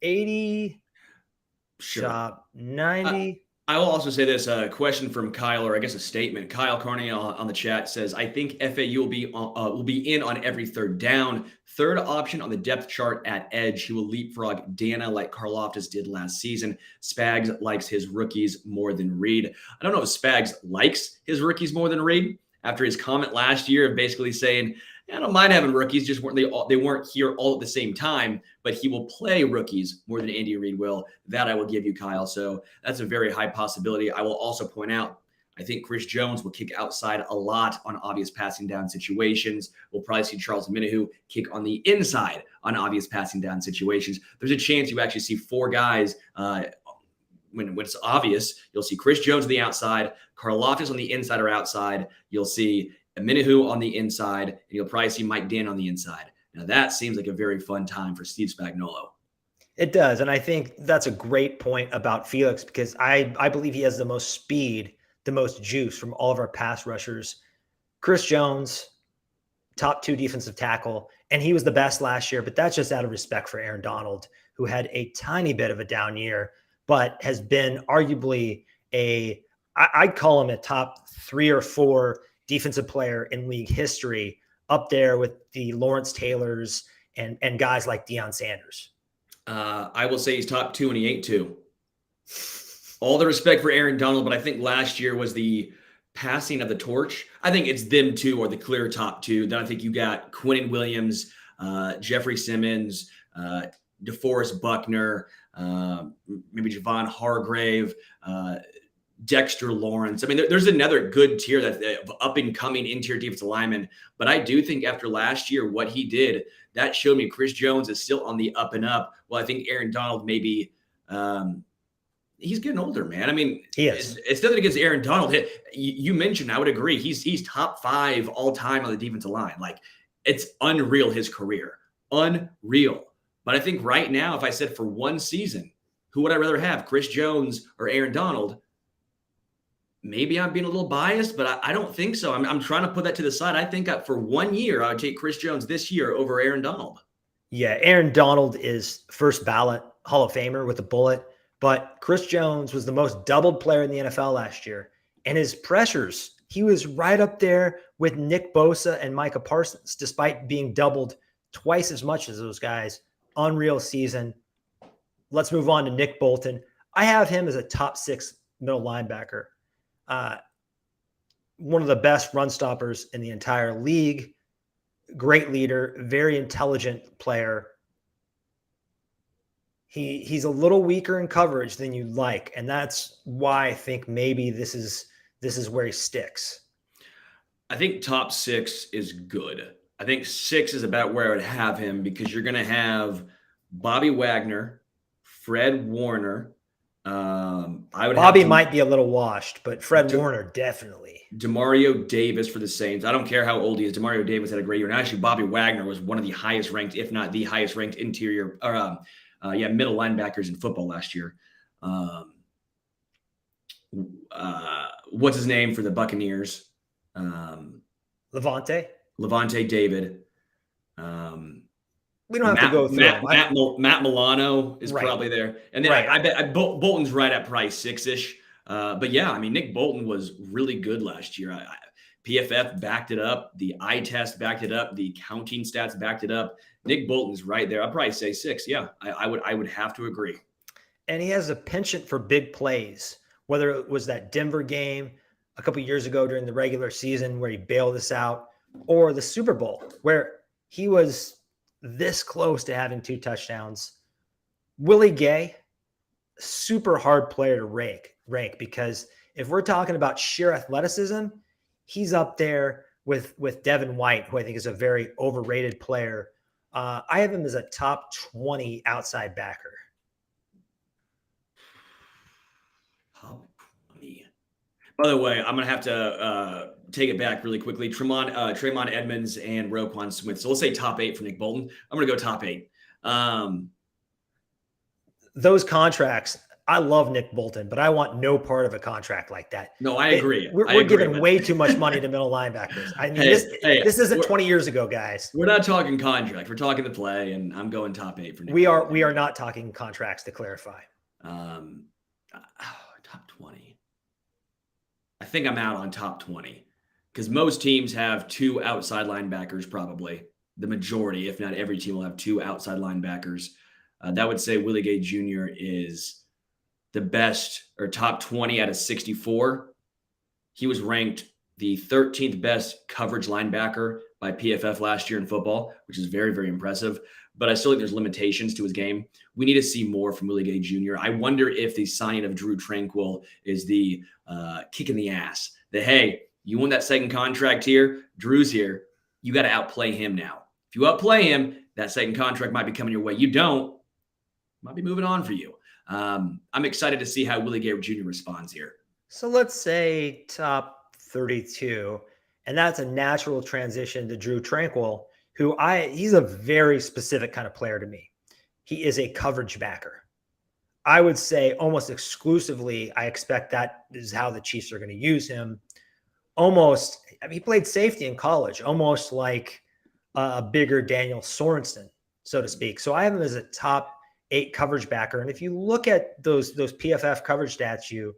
80, sure. Top 90. I will also say this, a question from Kyle, or I guess a statement. Kyle Carney on the chat says, I think FAU will be in on every third down. Third option on the depth chart at edge. He will leapfrog Danna like Karlaftis did last season. Spags likes his rookies more than Reid. I don't know if Spags likes his rookies more than Reid after his comment last year of basically saying, I don't mind having rookies, just they weren't here all at the same time, but he will play rookies more than Andy Reid will. That I will give you, Kyle. So that's a very high possibility. I will also point out, I think Chris Jones will kick outside a lot on obvious passing down situations. We'll probably see Charles Omenihu kick on the inside on obvious passing down situations. There's a chance you actually see 4 guys when it's obvious. You'll see Chris Jones on the outside, Karlaftis on the inside or outside. You'll see Omenihu on the inside, and you'll probably see Mike Danna on the inside. Now, that seems like a very fun time for Steve Spagnuolo. It does, and I think that's a great point about Felix because I believe he has the most speed, the most juice from all of our pass rushers. Chris Jones, top 2 defensive tackle, and he was the best last year, but that's just out of respect for Aaron Donald, who had a tiny bit of a down year, but has been arguably I'd call him a top 3 or 4 defensive player in league history, up there with the Lawrence Taylors and guys like Deion Sanders. I will say he's top 2 and he ain't 2. All the respect for Aaron Donald, but I think last year was the passing of the torch. I think it's them 2 are the clear top 2. Then I think you got Quinnen Williams, Jeffrey Simmons, DeForest Buckner, maybe Javon Hargrave, Dexter Lawrence. I mean, there's another good tier that up and coming interior defensive lineman. But I do think after last year, what he did, that showed me Chris Jones is still on the up and up. Well, I think Aaron Donald maybe he's getting older, man. I mean, he is. It's nothing against Aaron Donald. You mentioned, I would agree. He's top 5 all time on the defensive line. Like, it's unreal, his career. Unreal. But I think right now, if I said for one season, who would I rather have, Chris Jones or Aaron Donald? Maybe I'm being a little biased, but I don't think so. I'm trying to put that to the side. I think for 1 year, I would take Chris Jones this year over Aaron Donald. Yeah, Aaron Donald is first ballot Hall of Famer with a bullet, but Chris Jones was the most doubled player in the NFL last year. And his pressures, he was right up there with Nick Bosa and Micah Parsons, despite being doubled twice as much as those guys. Unreal season. Let's move on to Nick Bolton. I have him as a top 6 middle linebacker. One of the best run stoppers in the entire league. Great leader, very intelligent player. He's a little weaker in coverage than you'd like, and that's why I think maybe this is this is where he sticks? I think top 6 is good. I think 6 is about where I would have him because you're going to have Bobby Wagner, Fred Warner. Bobby might be a little washed, but Fred Warner definitely. Demario Davis for the Saints. I don't care how old he is. Demario Davis had a great year. And actually, Bobby Wagner was one of the highest ranked, if not the highest ranked middle linebackers in football last year. What's his name for the Buccaneers? Levante David. We don't have to go through Matt Milano is probably there. And then I bet Bolton's right at price 6-ish. But yeah, I mean, Nick Bolton was really good last year. PFF backed it up. The eye test backed it up. The counting stats backed it up. Nick Bolton's right there. I'd probably say 6. Yeah, I would have to agree. And he has a penchant for big plays, whether it was that Denver game a couple of years ago during the regular season where he bailed us out, or the Super Bowl where he was this close to having 2 touchdowns. Willie Gay, super hard player to rank because if we're talking about sheer athleticism, he's up there with Devin White, who I think is a very overrated player. I have him as a top 20 outside backer. Top 20. By the way, I'm going to have to take it back really quickly. Tremont Edmonds and Roquan Smith. So let's say top 8 for Nick Bolton. I'm going to go top 8. Those contracts, I love Nick Bolton, but I want no part of a contract like that. No, I agree. We're giving way too much money to middle linebackers. I mean, this isn't 20 years ago, guys. We're not talking contract. We're talking the play, and I'm going top 8 for Nick Bolton. We are not talking contracts, to clarify. Top 20. I think I'm out on top 20 because most teams have 2 outside linebackers, probably. The majority, if not every team, will have 2 outside linebackers. That would say Willie Gay Jr. is the best or top 20 out of 64. He was ranked the 13th best coverage linebacker by PFF last year in football, which is very, very impressive. But I still think there's limitations to his game. We need to see more from Willie Gay Jr. I wonder if the signing of Drue Tranquill is the kick in the ass. That, hey, you won that second contract here. Drew's here. You got to outplay him now. If you outplay him, that second contract might be coming your way. You don't, might be moving on for you. I'm excited to see how Willie Gay Jr. responds here. So let's say top 32, and that's a natural transition to Drue Tranquill, he's a very specific kind of player to me. He is a coverage backer. I would say almost exclusively, I expect that is how the Chiefs are going to use him. He played safety in college, almost like a bigger Daniel Sorensen, so to speak. So I have him as a top 8 coverage backer. And if you look at those PFF coverage stats you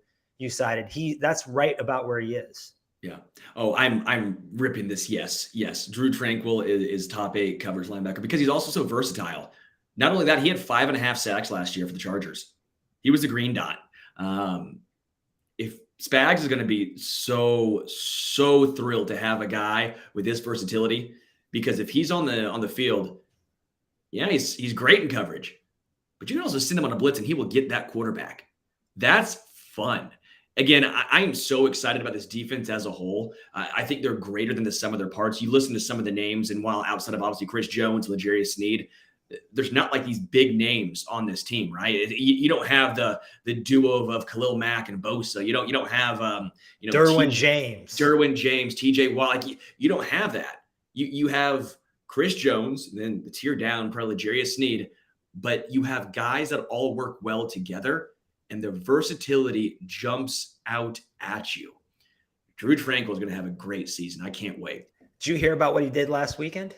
cited, that's right about where he is. Yeah. Oh, I'm ripping this. Yes. Drue Tranquill is top 8 coverage linebacker because he's also so versatile. Not only that, he had 5.5 sacks last year for the Chargers. He was the green dot. If Spags is going to be so thrilled to have a guy with this versatility, because if he's on the field, yeah, he's great in coverage, but you can also send him on a blitz and he will get that quarterback. That's fun. Again, I am so excited about this defense as a whole. I think they're greater than the sum of their parts. You listen to some of the names, and while outside of obviously Chris Jones, L'Jarius Sneed, there's not like these big names on this team, right? You don't have the duo of Khalil Mack and Bosa. You don't have Derwin James, TJ Watt. Like you don't have that. You have Chris Jones, and then the tier down, probably L'Jarius Sneed, but you have guys that all work well together. And the versatility jumps out at you. Drue Tranquill is going to have a great season. I can't wait. Did you hear about what he did last weekend?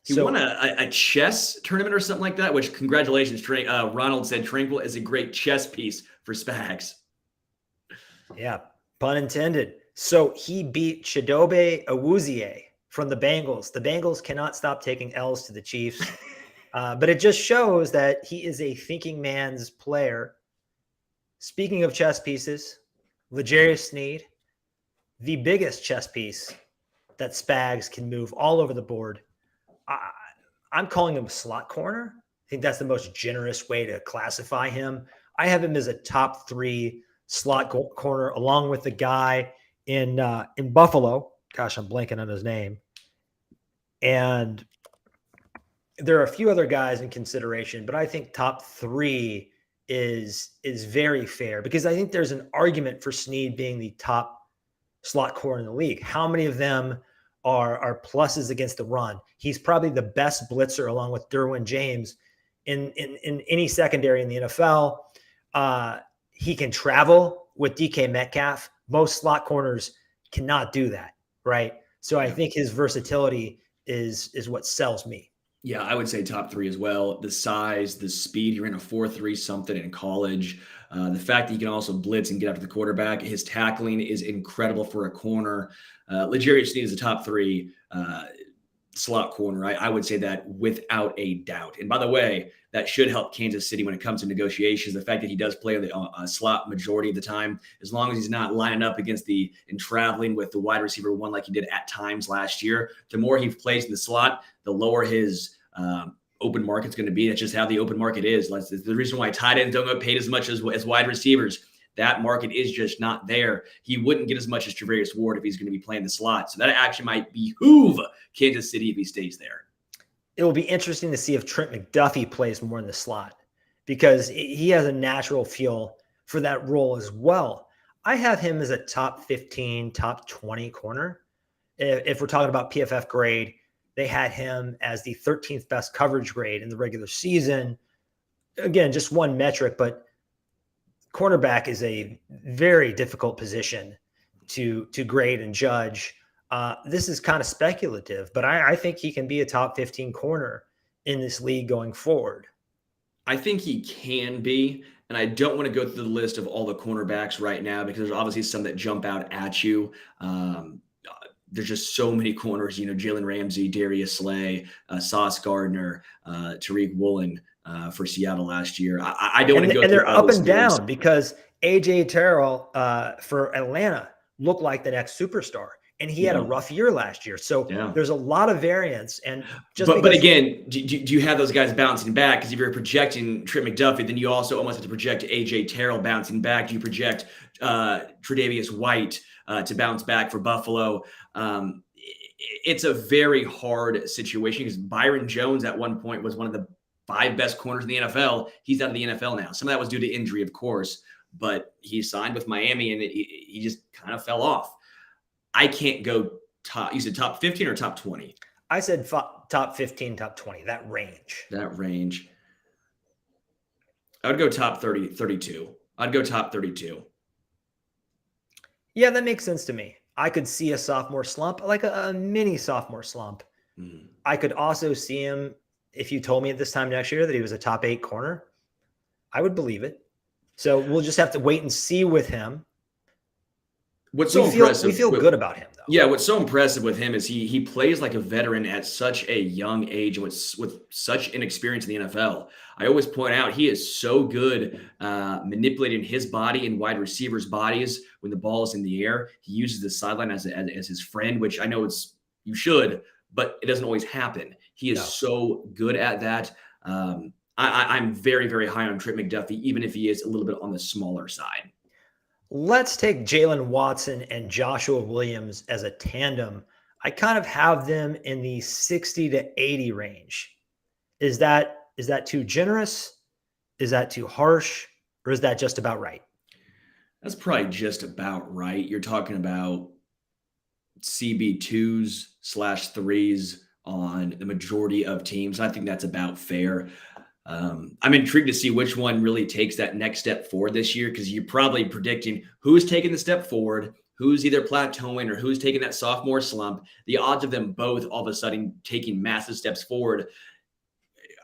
He won a chess tournament or something like that, which congratulations. Ronald said Tranquill is a great chess piece for Spags. Yeah, pun intended. So he beat Chidobe Awuzie from the Bengals. The Bengals cannot stop taking L's to the Chiefs. But it just shows that he is a thinking man's player. Speaking of chess pieces, L'Jarius Sneed, the biggest chess piece that Spags can move all over the board. I'm calling him a slot corner. I think that's the most generous way to classify him. I have him as a top 3 slot corner, along with the guy in Buffalo. Gosh, I'm blanking on his name. And there are a few other guys in consideration, but I think top 3 is very fair, because I think there's an argument for Sneed being the top slot corner in the league. How many of them are pluses against the run? He's probably the best blitzer, along with Derwin James, in any secondary in the NFL. He can travel with DK Metcalf. Most slot corners cannot do that, right? So I think his versatility is what sells me. Yeah, I would say top 3 as well. The size, the speed. He ran a 4.3 something in college. The fact that he can also blitz and get after the quarterback. His tackling is incredible for a corner. L'Jarius Sneed is a top 3 slot corner. I would say that without a doubt. And by the way, that should help Kansas City when it comes to negotiations. The fact that he does play on the slot majority of the time, as long as he's not lining up against and traveling with the wide receiver one like he did at times last year. The more he plays in the slot, the lower his open market's going to be. That's just how the open market is. That's the reason why tight ends don't get paid as much as wide receivers. That market is just not there. He wouldn't get as much as Travarius Ward if he's going to be playing the slot. So that actually might behoove Kansas City if he stays there. It will be interesting to see if Trent McDuffie plays more in the slot, because he has a natural feel for that role as well. I have him as a top 15, top 20 corner. If we're talking about PFF grade, they had him as the 13th best coverage grade in the regular season. Again, just one metric, but cornerback is a very difficult position to grade and judge. This is kind of speculative, but I think he can be a top 15 corner in this league going forward. I think he can be, and I don't want to go through the list of all the cornerbacks right now because there's obviously some that jump out at you. There's just so many corners, Jalen Ramsey, Darius Slay, Sauce Gardner, Tariq Woolen for Seattle last year. I don't want to go through. And they're up and down because A.J. Terrell for Atlanta looked like the next superstar. And he had a rough year last year. So there's a lot of variance. And but again, do you have those guys bouncing back? Because if you're projecting Trent McDuffie, then you also almost have to project A.J. Terrell bouncing back. Do you project Tre'Davious White to bounce back for Buffalo? It's a very hard situation because Byron Jones at one point was one of the 5 best corners in the NFL. He's out of the NFL now. Some of that was due to injury, of course, but he signed with Miami and he just kind of fell off. I can't go top. You said top 15 or top 20? I said top 15, top 20, that range. I would go top 30, 32. I'd go top 32. Yeah, that makes sense to me. I could see a sophomore slump, like a mini sophomore slump. I could also see him, if you told me at this time next year that he was a top 8 corner, I would believe it. So we'll just have to wait and see with him. What's so impressive? We feel good about him, though. Yeah, what's so impressive with him is he plays like a veteran at such a young age and with such inexperience in the NFL. I always point out he is so good manipulating his body and wide receivers' bodies when the ball is in the air. He uses the sideline as his friend, which I know you should, but it doesn't always happen. He is so good at that. I'm very, very high on Trent McDuffie, even if he is a little bit on the smaller side. Let's take Jaylen Watson and Joshua Williams as a tandem. I kind of have them in the 60 to 80 range. Is that too generous? Is that too harsh? Or is that just about right? That's probably just about right. You're talking about CB2s/3s on the majority of teams. I think that's about fair. I'm intrigued to see which one really takes that next step forward this year, because you're probably predicting who's taking the step forward, who's either plateauing or who's taking that sophomore slump. The odds of them both all of a sudden taking massive steps forward,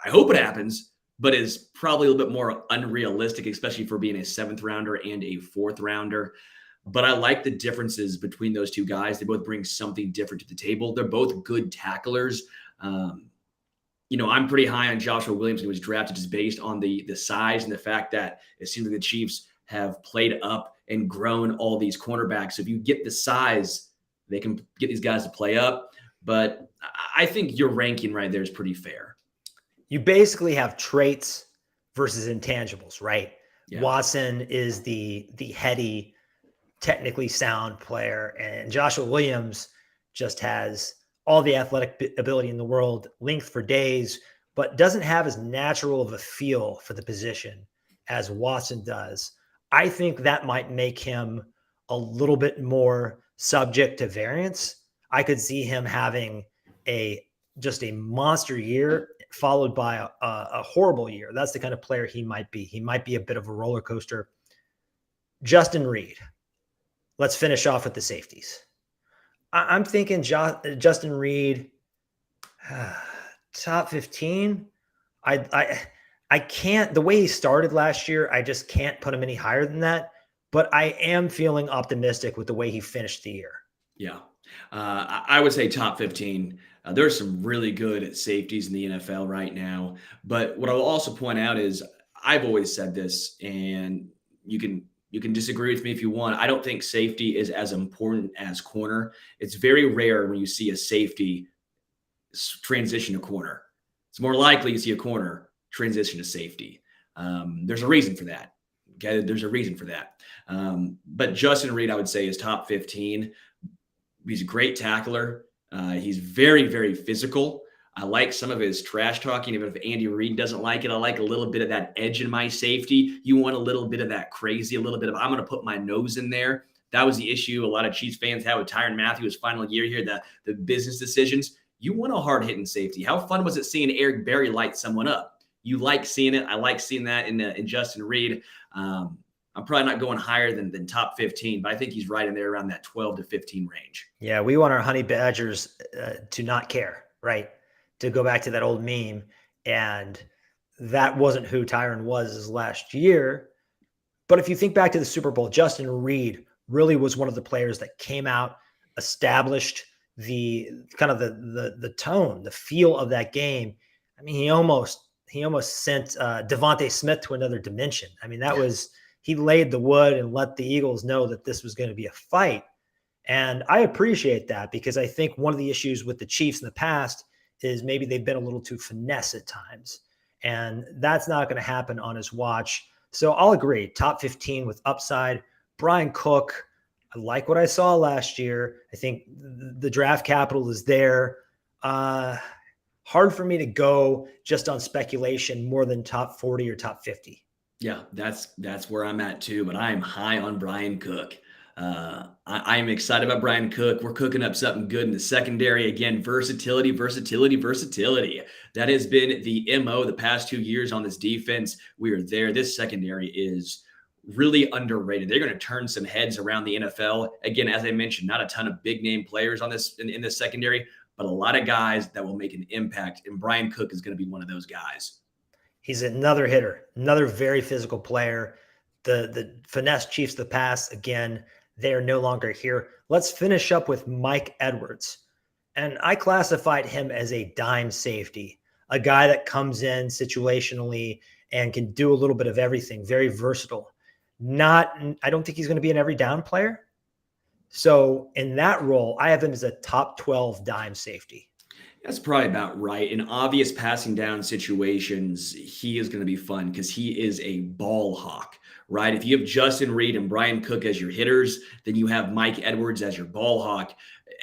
I hope it happens, but is probably a little bit more unrealistic, especially for being a 7th rounder and a 4th rounder. But I like the differences between those two guys. They both bring something different to the table. They're both good tacklers. I'm pretty high on Joshua Williams. He was drafted just based on the size and the fact that it seems like the Chiefs have played up and grown all these cornerbacks. So if you get the size, they can get these guys to play up. But I think your ranking right there is pretty fair. You basically have traits versus intangibles, right? Yeah. Watson is the heady, technically sound player, and Joshua Williams just has all the athletic ability in the world, length for days, but doesn't have as natural of a feel for the position as Watson does. I think that might make him a little bit more subject to variance. I could see him having just a monster year followed by a horrible year. That's the kind of player he might be. He might be a bit of a roller coaster. Justin Reid. Let's finish off with the safeties. I'm thinking Justin Reid, top 15. I can't, the way he started last year, I just can't put him any higher than that. But I am feeling optimistic with the way he finished the year. Yeah. I would say top 15. There's some really good safeties in the NFL right now. But what I will also point out is I've always said this, and you can disagree with me if you want. I don't think safety is as important as corner. It's very rare when you see a safety transition to corner. It's more likely you see a corner transition to safety. There's a reason for that. Okay, there's a reason for that. But Justin Reid, I would say, is top 15. He's a great tackler. He's very, very physical. I like some of his trash talking, even if Andy Reid doesn't like it. I like a little bit of that edge in my safety. You want a little bit of that crazy, a little bit of, I'm going to put my nose in there. That was the issue a lot of Chiefs fans had with Tyrann Mathieu's final year here, the business decisions. You want a hard-hitting safety. How fun was it seeing Eric Berry light someone up? You like seeing it. I like seeing that in Justin Reid. I'm probably not going higher than top 15, but I think he's right in there around that 12 to 15 range. Yeah, we want our honey badgers to not care, right? To go back to that old meme. And that wasn't who Tyrann was last year. But if you think back to the Super Bowl, Justin Reid really was one of the players that came out, established the kind of the tone, the feel of that game. I mean, he almost sent Devontae Smith to another dimension. I mean, he laid the wood and let the Eagles know that this was going to be a fight. And I appreciate that, because I think one of the issues with the Chiefs in the past is maybe they've been a little too finesse at times. And that's not going to happen on his watch. So I'll agree. Top 15 with upside. Bryan Cook, I like what I saw last year. I think the draft capital is there. Hard for me to go just on speculation more than top 40 or top 50. Yeah, that's where I'm at too, but I am high on Bryan Cook. I'm excited about Bryan Cook. We're cooking up something good in the secondary. Again, versatility. That has been the MO the past 2 years on this defense. We are there. This secondary is really underrated. They're going to turn some heads around the NFL. Again, as I mentioned, not a ton of big name players on this in this secondary, but a lot of guys that will make an impact. And Bryan Cook is going to be one of those guys. He's another hitter, another very physical player. The finesse Chiefs of the past, again, they are no longer here. Let's finish up with Mike Edwards. And I classified him as a dime safety, a guy that comes in situationally and can do a little bit of everything, very versatile. I don't think he's going to be an every down player. So in that role, I have him as a top 12 dime safety. That's probably about right. In obvious passing down situations, he is going to be fun because he is a ball hawk, right? If you have Justin Reid and Bryan Cook as your hitters, then you have Mike Edwards as your ball hawk.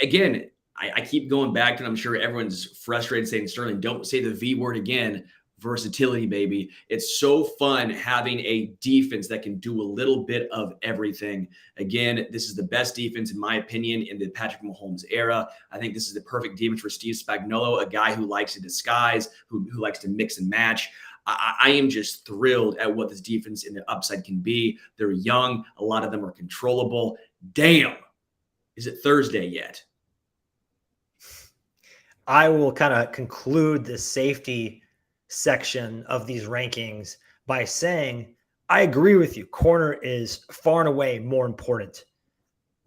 Again, I keep going back to, and I'm sure everyone's frustrated saying, Sterling, don't say the V word again. Versatility, baby. It's so fun having a defense that can do a little bit of everything. Again, this is the best defense, in my opinion, in the Patrick Mahomes era. I think this is the perfect defense for Steve Spagnuolo, a guy who likes to disguise, who likes to mix and match. I am just thrilled at what this defense in the upside can be. They're young. A lot of them are controllable. Damn. Is it Thursday yet? I will kind of conclude the safety section of these rankings by saying, I agree with you. Corner is far and away more important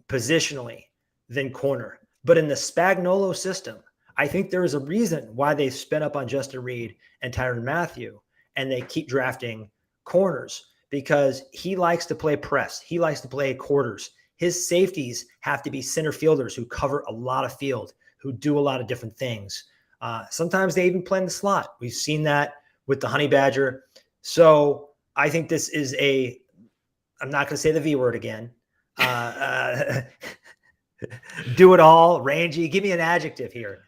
positionally than corner. But in the Spagnuolo system, I think there is a reason why they spent up on Justin Reid and Tyrann Mathieu, and they keep drafting corners, because he likes to play press. He likes to play quarters. His safeties have to be center fielders who cover a lot of field, who do a lot of different things. Sometimes they even play in the slot. We've seen that with the Honey Badger. So I think this is I'm not going to say the V word again. Do it all, rangy. Give me an adjective here,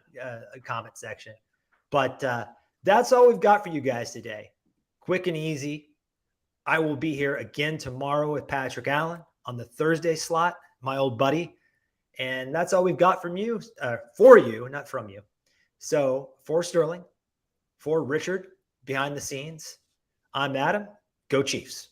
comment section. But that's all we've got for you guys today. Quick and easy. I will be here again tomorrow with Patrick Allen on the Thursday slot, my old buddy. And that's all we've got from you, for you, not from you. So for Sterling, for Richard behind the scenes, I'm Adam. Go Chiefs.